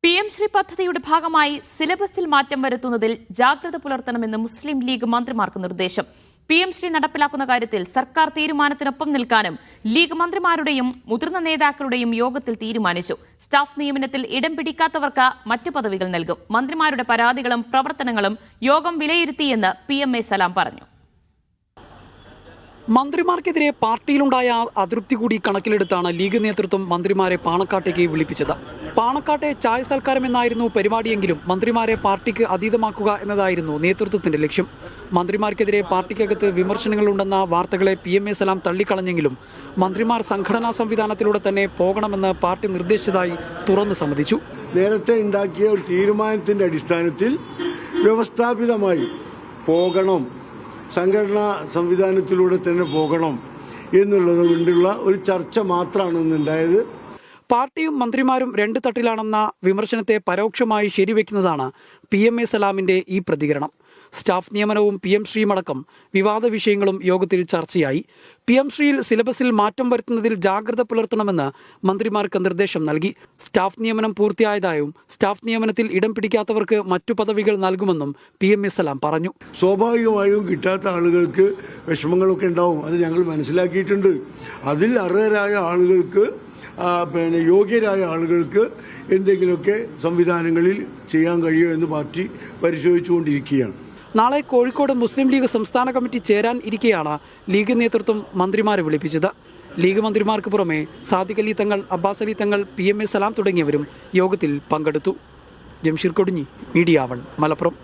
PM Shri പദ്ധതിയുടെ ഭാഗമായി സിലബസിൽ മാറ്റം വരുത്തുന്നതിൽ ജാഗ്രത പുലർത്തണമെന്ന് മുസ്ലിം ലീഗ് മന്ത്രിമാർക്ക് നിർദ്ദേശം. PM ശ്രീ നടപ്പിലാക്കുന്ന കാര്യത്തിൽ സർക്കാർ തീരുമാനത്തിനൊപ്പം നിൽക്കാനും ലീഗ് മന്ത്രിമാരുടെയും മുതിർന്ന നേതാക്കളുടെയും യോഗത്തിൽ തീരുമാനിച്ചു. സ്റ്റാഫ് നിയമനത്തിൽ ഇടം പിടിക്കാത്തവർക്ക് മറ്റ് പദവികൾ നൽകും. മന്ത്രിമാരുടെ പരാതികളും പ്രവർത്തനങ്ങളും യോഗം വിലയിരുത്തിയെന്ന് PMA സലാം പറഞ്ഞു. മന്ത്രിമാർക്കെതിരെ പാർട്ടിയിലുണ്ടായ അതൃപ്തി കൂടി കണക്കിലെടുത്താണ് ലീഗ് നേതൃത്വം മന്ത്രിമാരെ പാണക്കാട്ടേക്ക് വിളിപ്പിച്ചത്. പാണക്കാട്ടെ ചായ സൽക്കാരമെന്നായിരുന്നു പരിപാടിയെങ്കിലും മന്ത്രിമാരെ പാർട്ടിക്ക് അതീതമാക്കുക എന്നതായിരുന്നു നേതൃത്വത്തിന്റെ ലക്ഷ്യം. മന്ത്രിമാർക്കെതിരെ പാർട്ടിക്കകത്ത് വിമർശനങ്ങളുണ്ടെന്ന വാർത്തകളെ PMA സലാം തള്ളിക്കളഞ്ഞെങ്കിലും മന്ത്രിമാർ സംഘടനാ സംവിധാനത്തിലൂടെ തന്നെ പോകണമെന്ന് പാർട്ടി നിർദ്ദേശിച്ചതായി തുറന്നു സമ്മതിച്ചു. നേരത്തെ ഉണ്ടാക്കിയ ഒരു തീരുമാനത്തിന്റെ അടിസ്ഥാനത്തിൽ വ്യവസ്ഥാപിതമായി പോകണം, സംഘടനാ സംവിധാനത്തിലൂടെ തന്നെ പോകണം എന്നുള്ളത് കൊണ്ടുള്ള ഒരു ചർച്ച മാത്രമാണ് ഇന്നുണ്ടായത്. പാർട്ടിയും മന്ത്രിമാരും രണ്ട് തട്ടിലാണെന്ന വിമർശനത്തെ പരോക്ഷമായി ശരിവെക്കുന്നതാണ് PMA സലാമിന്റെ ഈ പ്രതികരണം. സ്റ്റാഫ് നിയമനവും PM ശ്രീമടക്കം വിവാദ വിഷയങ്ങളും യോഗത്തിൽ ചർച്ചയായി. PM ശ്രീയിൽ സിലബസിൽ മാറ്റം വരുത്തുന്നതിൽ ജാഗ്രത പുലർത്തണമെന്ന് മന്ത്രിമാർക്ക് നിർദ്ദേശം നൽകി. സ്റ്റാഫ് നിയമനം പൂർത്തിയായതായും സ്റ്റാഫ് നിയമനത്തിൽ ഇടം പിടിക്കാത്തവർക്ക് മറ്റു പദവികൾ നൽകുമെന്നും PMA സലാം പറഞ്ഞു. സ്വാഭാവികമായും കിട്ടാത്ത ആളുകൾക്ക് വിഷമങ്ങളൊക്കെ ഉണ്ടാവും, അത് ഞങ്ങൾ മനസ്സിലാക്കിയിട്ടുണ്ട്. അതിൽ അർഹരായ ആളുകൾക്ക് യോഗ്യരായ ആളുകൾക്ക് എന്തെങ്കിലുമൊക്കെ സംവിധാനങ്ങളിൽ ചെയ്യാൻ കഴിയുമോ എന്ന് പാർട്ടി പരിശോധിച്ചുകൊണ്ടിരിക്കുകയാണ്. നാളെ കോഴിക്കോട് മുസ്ലിം ലീഗ് സംസ്ഥാന കമ്മിറ്റി ചേരാൻ ഇരിക്കെയാണ് ലീഗ് നേതൃത്വം മന്ത്രിമാരെ വിളിപ്പിച്ചത്. ലീഗ് മന്ത്രിമാർക്ക് പുറമെ സാദിഖ് അലി തങ്ങൾ, അബ്ബാസ് അലി തങ്ങൾ, PMA സലാം തുടങ്ങിയവരും യോഗത്തിൽ പങ്കെടുത്തു. ജംഷീർ കൊടിഞ്ഞി, മീഡിയ 1, മലപ്പുറം.